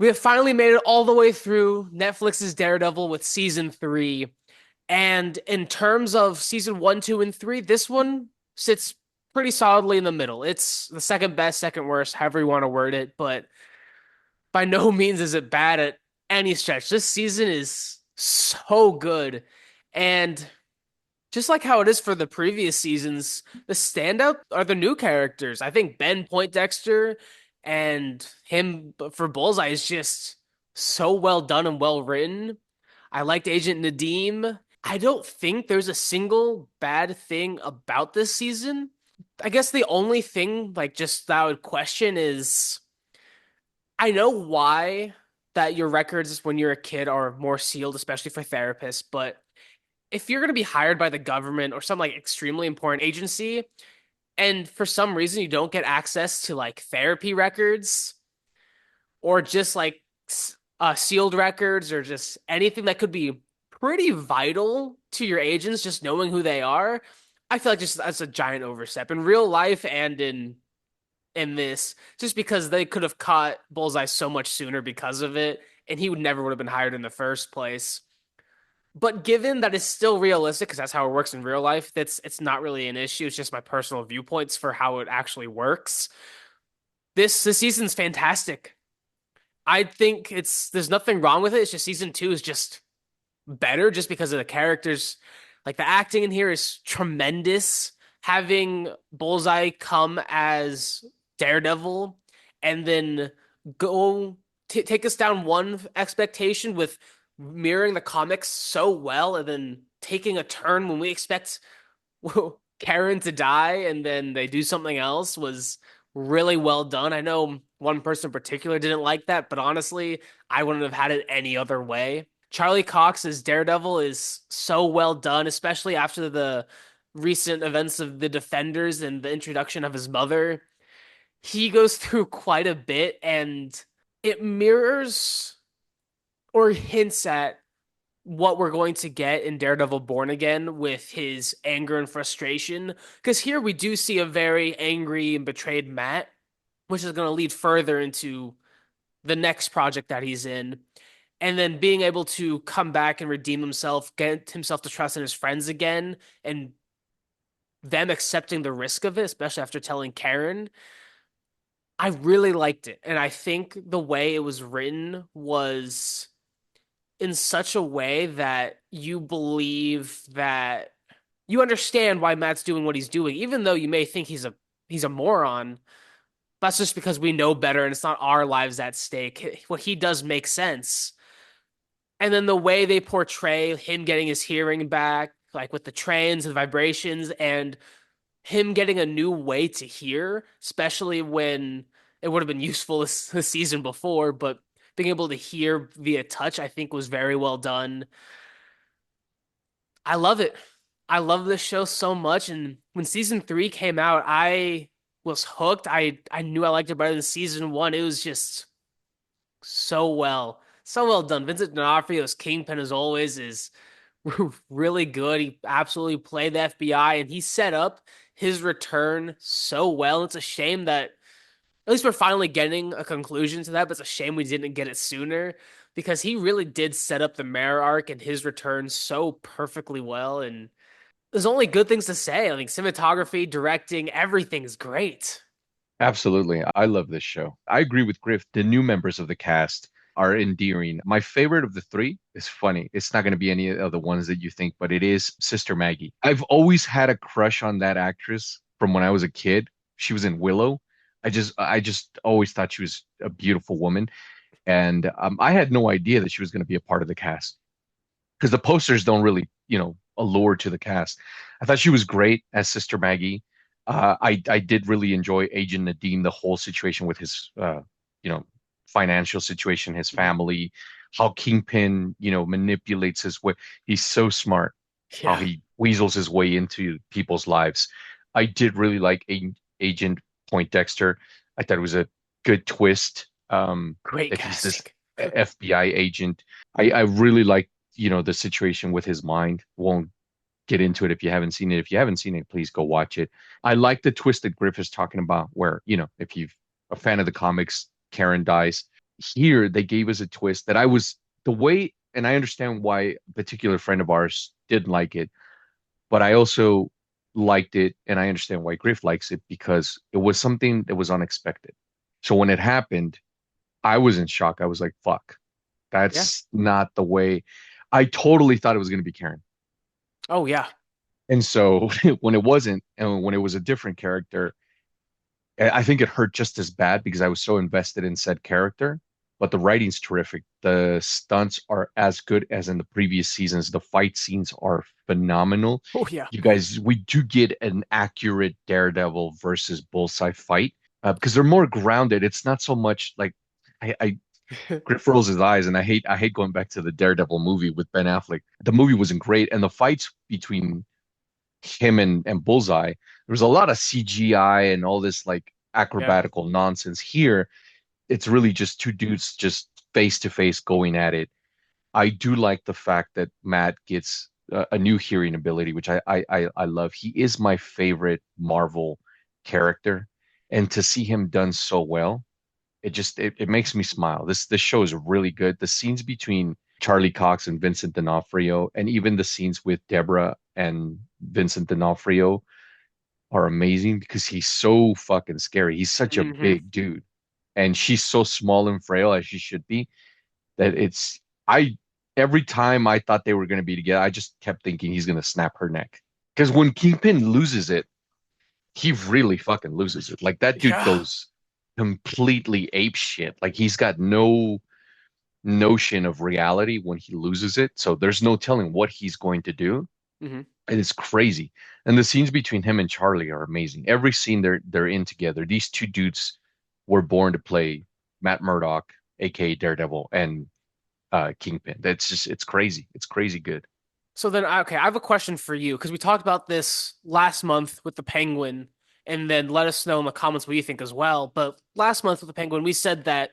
We have finally made it all the way through Netflix's Daredevil with season three. And in terms of season one, two, and three, this one sits pretty solidly in the middle. It's the second best, second worst, however you want to word it, but by no means is it bad at any stretch. This season is so good. And just like how it is for the previous seasons, the standout are the new characters. I think Ben Poindexter and him for Bullseye is just so well done and well written. I liked Agent Nadeem. I don't think there's a single bad thing about this season. I guess the only thing, like, just that I would question is I know why that your records when you're a kid are more sealed, especially for therapists, but if you're going to be hired by the government or some like extremely important agency, and for some reason you don't get access to like therapy records or just like sealed records or just anything that could be pretty vital to your agents, just knowing who they are, I feel like just that's a giant overstep in real life and in this, just because they could have caught Bullseye so much sooner because of it, and he would have been hired in the first place. But given that it's still realistic, because that's how it works in real life, that's it's not really an issue. It's just my personal viewpoints for how it actually works. This season's fantastic. I think it's there's nothing wrong with it. It's just season two is just better just because of the characters. Like the acting in here is tremendous. Having Bullseye come as Daredevil and then go take us down one expectation with mirroring the comics so well and then taking a turn when we expect Karen to die and then they do something else was really well done. I know one person in particular didn't like that, but honestly, I wouldn't have had it any other way. Charlie Cox as Daredevil is so well done, especially after the recent events of the Defenders and the introduction of his mother. He goes through quite a bit and it mirrors or hints at what we're going to get in Daredevil Born Again with his anger and frustration. Because here we do see a very angry and betrayed Matt, which is going to lead further into the next project that he's in. And then being able to come back and redeem himself, get himself to trust in his friends again, and them accepting the risk of it, especially after telling Karen. I really liked it. And I think the way it was written was in such a way that you believe that you understand why Matt's doing what he's doing, even though you may think he's a moron. That's just because we know better and it's not our lives at stake. What he does makes sense. And then the way they portray him getting his hearing back, like with the trains and vibrations, and him getting a new way to hear, especially when it would have been useful this season before, but being able to hear via touch, I think was very well done. I love it. I love this show so much. And when season three came out, I was hooked. I knew I liked it better than season one. It was just so well done. Vincent D'Onofrio's Kingpin, as always, is really good. He absolutely played the FBI, and he set up his return so well. It's a shame that at least we're finally getting a conclusion to that, but it's a shame we didn't get it sooner because he really did set up the Mare arc and his return so perfectly well. And there's only good things to say. I think cinematography, directing, everything's great. Absolutely. I love this show. I agree with Griff. The new members of the cast are endearing. My favorite of the three is funny. It's not going to be any of the ones that you think, but it is Sister Maggie. I've always had a crush on that actress from when I was a kid. She was in Willow. I just always thought she was a beautiful woman. And I had no idea that she was going to be a part of the cast because the posters don't really, allure to the cast. I thought she was great as Sister Maggie. I did really enjoy Agent Nadeem, the whole situation with his you know financial situation, his Mhm. family, how Kingpin manipulates his way. He's so smart, how Yeah, he weasels his way into people's lives. I did really like Agent Poindexter. I thought it was a good twist. great That he's this casting. FBI agent. I really like the situation with his mind. Won't get into it if you haven't seen it. If you haven't seen it, please go watch it. I like the twist that Griff is talking about, where, if you're a fan of the comics, Karen dies. here they gave us a twist that I was the way, and I understand why a particular friend of ours didn't like it, but I also liked it, and I understand why Griff likes it because it was something that was unexpected. So when it happened, I was in shock. I was like, fuck, Yeah. that's not the way. I totally thought it was going to be Karen. Oh yeah. And so when it wasn't, and when it was a different character, I think it hurt just as bad because I was so invested in said character. But the writing's terrific. The stunts are as good as in the previous seasons. The fight scenes are phenomenal. Oh yeah. You guys, we do get an accurate Daredevil versus Bullseye fight because they're more grounded. It's not so much like I Griff rolls his eyes, and I hate going back to the Daredevil movie with Ben Affleck. The movie wasn't great, and the fights between him and Bullseye, there was a lot of CGI and all this like Yeah. acrobatical nonsense. Here, it's really just two dudes just face to face going at it. I do like the fact that Matt gets a new hearing ability, which I love. He is my favorite Marvel character, and to see him done so well, it makes me smile. This show is really good. The scenes between Charlie Cox and Vincent D'Onofrio, and even the scenes with Deborah and Vincent D'Onofrio are amazing because he's so fucking scary. He's such a Hmm. big dude, and she's so small and frail as she should be that I every time I thought they were going to be together, I just kept thinking he's going to snap her neck. Because when Kingpin loses it, he really fucking loses it. Like that dude Yeah. goes completely ape shit. Like he's got no notion of reality when he loses it. So there's no telling what he's going to do. Hmm. And it's crazy. And the scenes between him and Charlie are amazing. Every scene they're in together. These two dudes were born to play Matt Murdock, aka Daredevil, and Kingpin. That's just it's crazy. It's crazy good. So then, okay, I have a question for you because we talked about this last month with the Penguin, and then let us know in the comments what you think as well. But last month with the Penguin, we said that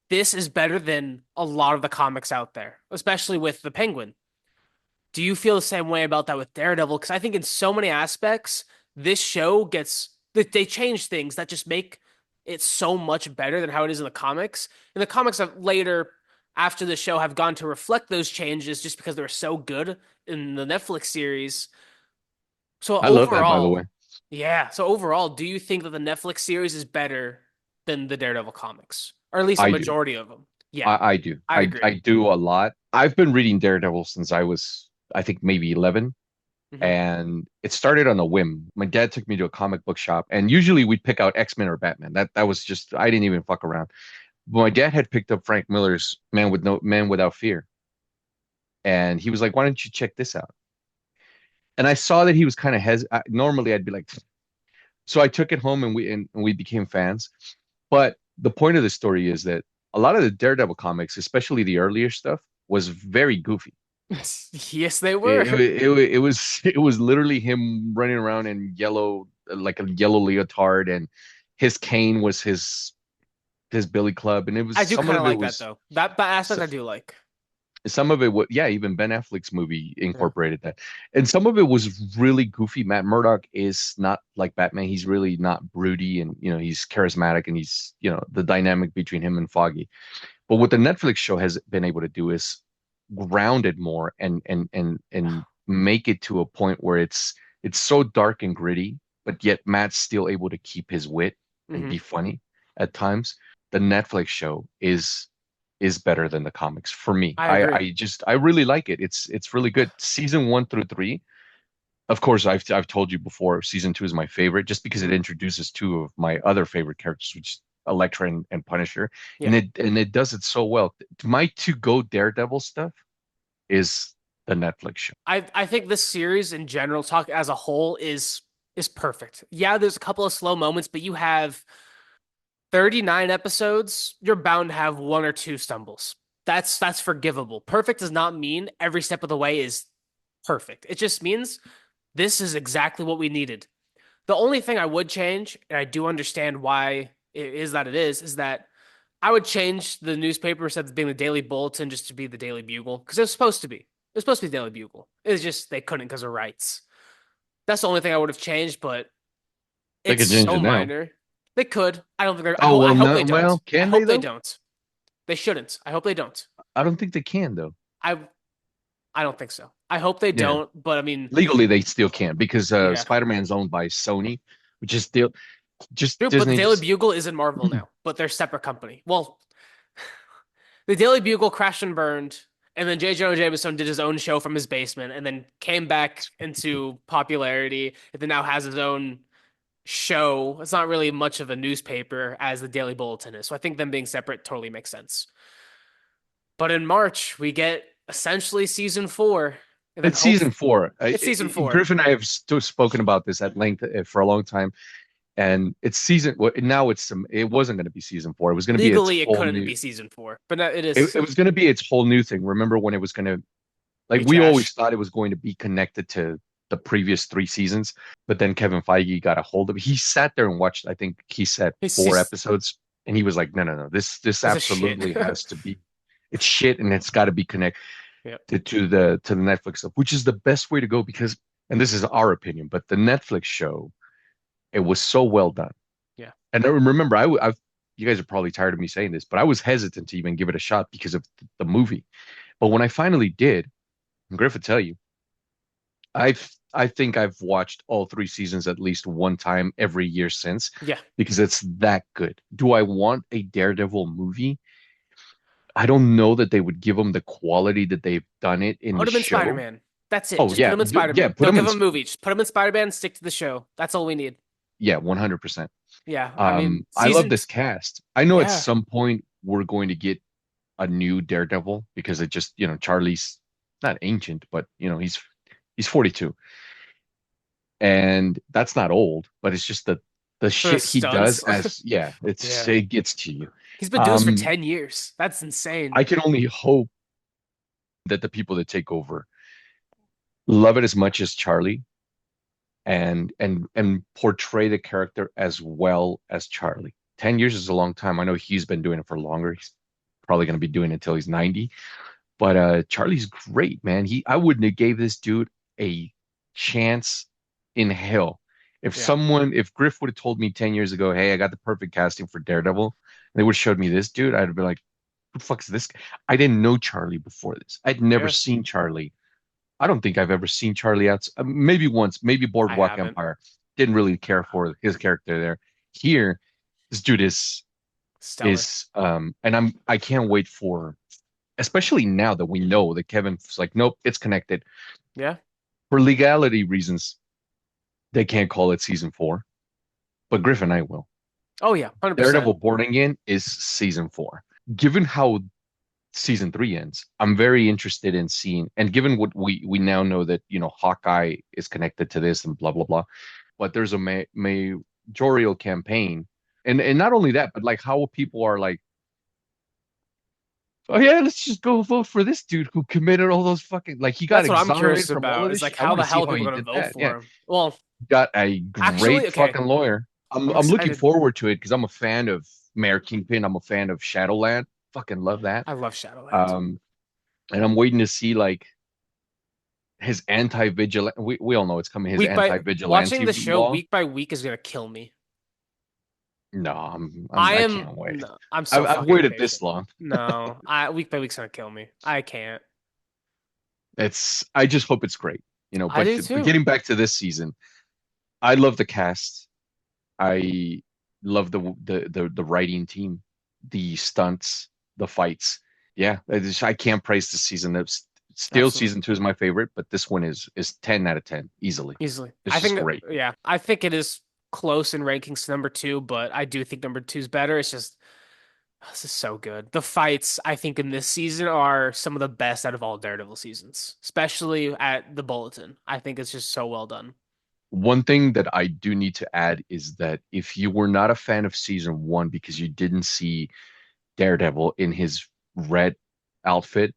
this is better than a lot of the comics out there, especially with the Penguin. Do you feel the same way about that with Daredevil? Because I think in so many aspects, this show gets they change things that just make it so much better than how it is in the comics. And the comics have later, after the show, have gone to reflect those changes just because they were so good in the Netflix series. So I love that, by the overall, way. yeah. So overall, do you think that the Netflix series is better than the Daredevil comics, or at least a I do. majority of them? Yeah, I do. I I agree. do a lot. I've been reading Daredevil since I was, I think, maybe 11. Hmm. And it started on a whim. My dad took me to a comic book shop, and usually we'd pick out X-Men or Batman. That was just I didn't even fuck around. But my dad had picked up Frank Miller's Man Without Fear, and he was like, "Why don't you check this out?" And I saw that he was kind of normally I'd be like, so I took it home and we became fans. But the point of the story is that a lot of the Daredevil comics, especially the earlier stuff, was very goofy. Yes, they were. It was it was literally him running around in yellow like a yellow leotard, and his cane was his billy club, and it was I do some kind of of it like that was though. That aspect so- I do like. some of it was yeah, even Ben Affleck's movie Yeah. incorporated that, and some of it was really goofy. Matt Murdock is not like Batman. He's really not broody, and he's charismatic, and he's the dynamic between him and Foggy. But what the Netflix show has been able to do is ground it more and make it to a point where it's so dark and gritty, but yet Matt's still able to keep his wit and Hmm. be funny at times. The Netflix show is better than the comics for me. I I agree. I just I really like it. It's really good. Season 1 through 3. Of course, I've told you before, season 2 is my favorite just because it Hmm. introduces two of my other favorite characters, which is Elektra and Punisher, and Yeah. it does it so well. My to go Daredevil stuff is the Netflix show. I think this series in general, talk as a whole, is perfect. Yeah, there's a couple of slow moments, but you have 39 episodes. You're bound to have one or two stumbles. That's forgivable. Perfect does not mean every step of the way is perfect. It just means this is exactly what we needed. The only thing I would change, and I do understand why it is that is that I would change the newspaper instead of being the Daily Bulletin just to be the Daily Bugle because it was supposed to be. It was supposed to be the Daily Bugle. It's just they couldn't because of rights. That's the only thing I would have changed, but They it's could change so it now. minor. They could. I don't think they're. Oh I well, hope they no, don't. well, I can they hope they though? don't. They shouldn't. I hope they don't. I don't think they can though. I I don't think so. I hope they Yeah, don't, but I mean, legally they still can't because yeah. Spider-Man's owned by Sony, which is still just True, but the Disney. Daily Just Bugle is in Marvel now, but they're separate company. Well, the Daily Bugle crashed and burned, and then J. Jonah Jameson did his own show from his basement, and then came back into popularity, and then now has his own show. It's not really much of a newspaper as the Daily Bulletin is, so I think them being separate totally makes sense. But in March, we get essentially season four, and then it's hope season four. it's season four. Griffin and I have still spoken about this at length for a long time, and it's season. Well, now it's some. It wasn't going to be season four. It was going to be its Legally, it whole couldn't new. be season four, but now it is It was going to be its whole new thing. Remember when it was going to like be we always trash. thought it was going to be connected to the previous three seasons, but then Kevin Feige got a hold of it. He sat there and watched, I think he said four It's episodes, and he was like, no, no, no, this a shit. absolutely has to be it's shit and it's got to be connected Yeah, to the Netflix stuff, which is the best way to go because and this is our opinion, but the Netflix show, it was so well done. yeah. And I remember I've you guys are probably tired of me saying this, but I was hesitant to even give it a shot because of the movie. But when I finally did, and Griff would tell you, I think I've watched all three seasons at least one time every year since Yeah. because it's that good. Do I want a Daredevil movie? I don't know that they would give them the quality that they've done it in the Put him in show. Spider-Man. That's it. Oh Just put yeah, him in yeah, Spider-Man. put Don't them give in. him a movie. Just put him in Spider-Man. Stick to the show. That's all we need. Yeah, 100%. Yeah. I mean, I love season. this cast. I know at Yeah. some point we're going to get a new Daredevil because it just, Charlie's not ancient, but he's 42. And that's not old, but it's just the For the shit he does stunts. as yeah, Yeah. it gets to you. He's been doing this for Um, 10 years. That's insane. I can only hope that the people that take over love it as much as Charlie and portray the character as well as Charlie. 10 years is a long time. I know he's been doing it for longer. He's probably going to be doing it until he's 90. But Charlie's great, man. I wouldn't have gave this dude a chance in hell. Yeah. If Griff would have told me 10 years ago, hey, I got the perfect casting for Daredevil, and they would have showed me this dude, I'd have been like, who the fuck is this guy? I didn't know Charlie before this. I'd never Yeah. seen Charlie. I don't think I've ever seen Charlie out. Maybe once, maybe I Boardwalk haven't. Empire. Didn't really care for his character there. Here, this dude Stellar. and I can't wait for, especially now that we know that Kevin's like, nope, it's connected. Yeah. For legality reasons, they can't call it season four, but Griffin I will. Oh, yeah. 100%. Daredevil Born Again is season four. Given how season three ends, I'm very interested in seeing, and given what we now know that, Hawkeye is connected to this and blah, blah, blah, but there's a majorial campaign. And not only that, but like how people are like, oh yeah, let's just go vote for this dude who committed all those fucking like he got That's what I'm exonerated curious from all of about. this Is like, shit. I how want the to see hell are how people he going to did vote that. Yeah, for him? Well, got a actually, great okay. fucking lawyer. I'm I'm looking excited. forward to it because I'm a fan of Mayor Kingpin. I'm a fan of Shadowland. Fucking love that. I love Shadowland. Um, and I'm waiting to see like his anti-vigilante. We all know it's coming. His Watching anti-vigilante the show law. week by week is going to kill me. No, I can't wait. No, I'm so I've fucking waited this impatient. long. No, week by week's gonna kill me. I can't. I just hope it's great. I do But too. getting back to this season, I love the cast. I love the writing team, the stunts, the fights. Yeah, I can't praise this season. It's still season Absolutely. two is my favorite, but this one is 10 out of 10 easily. Easily. It's I just think, great. yeah, I think it is close in rankings to number two, but I do think number two's better. It's just, this is so good. The fights, I think, in this season are some of the best out of all Daredevil seasons, especially at the Bulletin. I think it's just so well done. One thing that I do need to add is that if you were not a fan of season one because you didn't see Daredevil in his red outfit,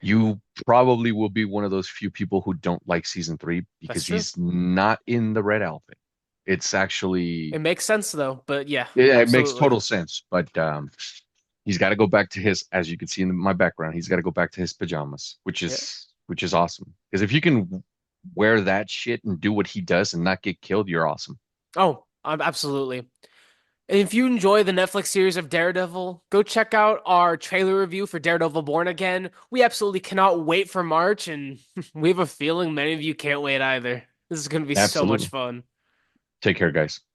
you probably will be one of those few people who don't like season three That's because true. he's not in the red outfit. It's actually, It makes sense though, but yeah, yeah, it makes absolutely. total sense. But he's got to go back to his, as you can see in my background, he's got to go back to his pajamas, Yeah. which is awesome. Because if you can wear that shit and do what he does and not get killed, you're awesome. Oh, absolutely. And if you enjoy the Netflix series of Daredevil, go check out our trailer review for Daredevil Born Again. We absolutely cannot wait for March, and we have a feeling many of you can't wait either. This is going to be so much Absolutely. fun. Take care, guys.